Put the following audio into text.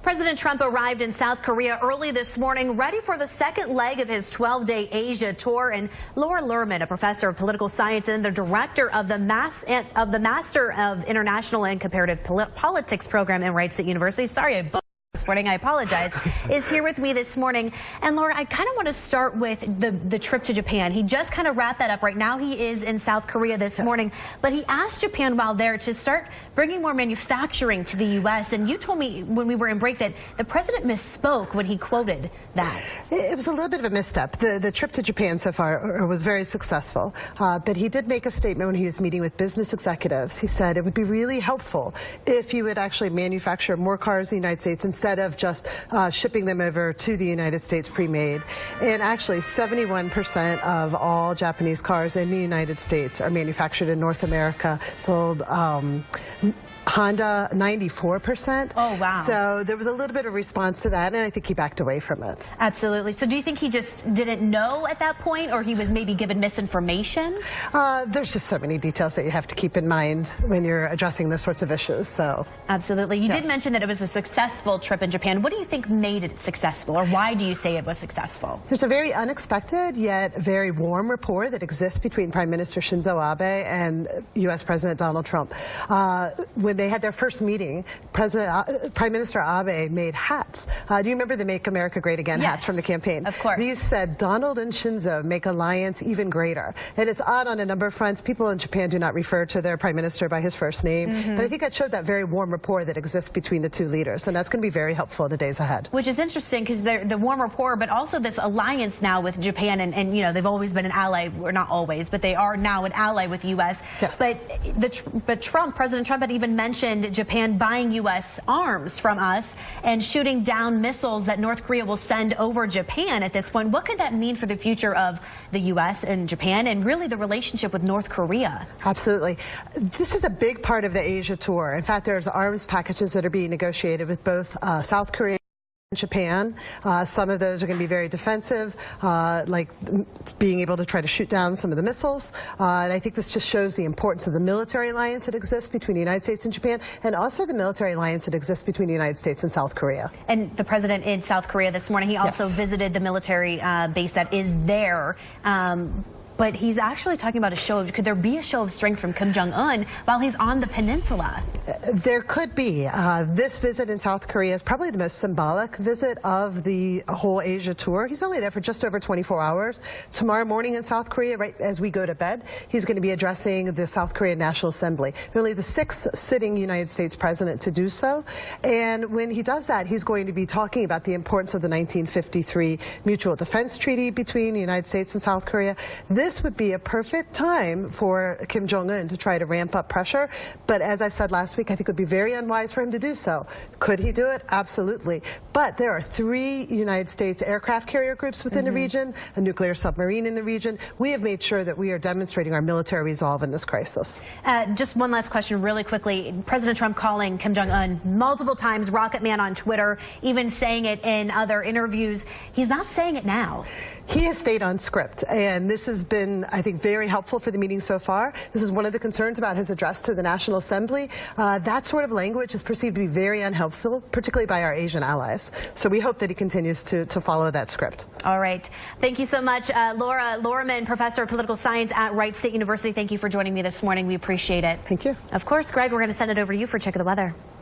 President Trump arrived in South Korea early this morning, ready for the second leg of his 12-day Asia tour. And Laura Lerman, a professor of political science and the director of the Master of International and Comparative Politics program at Wright State University. Sorry, I apologize, is here with me this morning. And Laura, I kind of want to start with the trip to Japan. He just kind of wrapped that up. Right now he is in South Korea this morning, but he asked Japan while there to start bringing more manufacturing to the U.S. And you told me when we were in break that the president misspoke when he quoted that. It was a little bit of a misstep. The trip to Japan so far was very successful, but he did make a statement when he was meeting with business executives. He said it would be really helpful if you would actually manufacture more cars in the United States instead of just shipping them over to the United States pre-made. And actually 71% of all Japanese cars in the United States are manufactured in North America, sold Honda 94%. Oh, wow. So there was a little bit of response to that, and I think he backed away from it. Absolutely. So do you think he just didn't know at that point, or he was maybe given misinformation? There's just so many details that you have to keep in mind when you're addressing those sorts of issues. So absolutely. You did mention that it was a successful trip in Japan. What do you think made it successful, or why do you say it was successful? There's a very unexpected yet very warm rapport that exists between Prime Minister Shinzo Abe and U.S. President Donald Trump. When they had their first meeting, Prime Minister Abe made hats. Do you remember the Make America Great Again hats from the campaign? Of course. These said, Donald and Shinzo make alliance even greater. And it's odd on a number of fronts. People in Japan do not refer to their prime minister by his first name. But I think that showed that very warm rapport that exists between the two leaders. And that's going to be very helpful in the days ahead. Which is interesting because the warm rapport, but also this alliance now with Japan. And you know, they've always been an ally, or not always, but they are now an ally with the U.S. Yes. But President Trump had even mentioned Japan buying U.S. arms from us and shooting down missiles that North Korea will send over Japan at this point. What could that mean for the future of the U.S. and Japan and really the relationship with North Korea? Absolutely. This is a big part of the Asia tour. In fact, there's arms packages that are being negotiated with both South Korea and Japan. Some of those are going to be very defensive, like being able to try to shoot down some of the missiles. And I think this just shows the importance of the military alliance that exists between the United States and Japan, and also the military alliance that exists between the United States and South Korea. And the president in South Korea this morning, he also visited the military base that is there. But he's actually talking about could there be a show of strength from Kim Jong-un while he's on the peninsula? There could be. This visit in South Korea is probably the most symbolic visit of the whole Asia tour. He's only there for just over 24 hours. Tomorrow morning in South Korea, right as we go to bed, he's going to be addressing the South Korean National Assembly. Only the sixth sitting United States president to do so. And when he does that, he's going to be talking about the importance of the 1953 Mutual Defense Treaty between the United States and South Korea. This would be a perfect time for Kim Jong-un to try to ramp up pressure. But as I said last week, I think it would be very unwise for him to do so. Could he do it? Absolutely. But there are 3 United States aircraft carrier groups within the region, a nuclear submarine in the region. We have made sure that we are demonstrating our military resolve in this crisis. Just one last question really quickly. President Trump calling Kim Jong-un multiple times Rocket Man on Twitter, even saying it in other interviews. He's not saying it now. He has stayed on script, and this has been, I think, very helpful for the meeting so far. This is one of the concerns about his address to the National Assembly. That sort of language is perceived to be very unhelpful, particularly by our Asian allies. So we hope that he continues to follow that script. All right. Thank you so much, Laura Lerman, professor of political science at Wright State University. Thank you for joining me this morning. We appreciate it. Thank you. Of course, Greg, we're going to send it over to you for a check of the weather.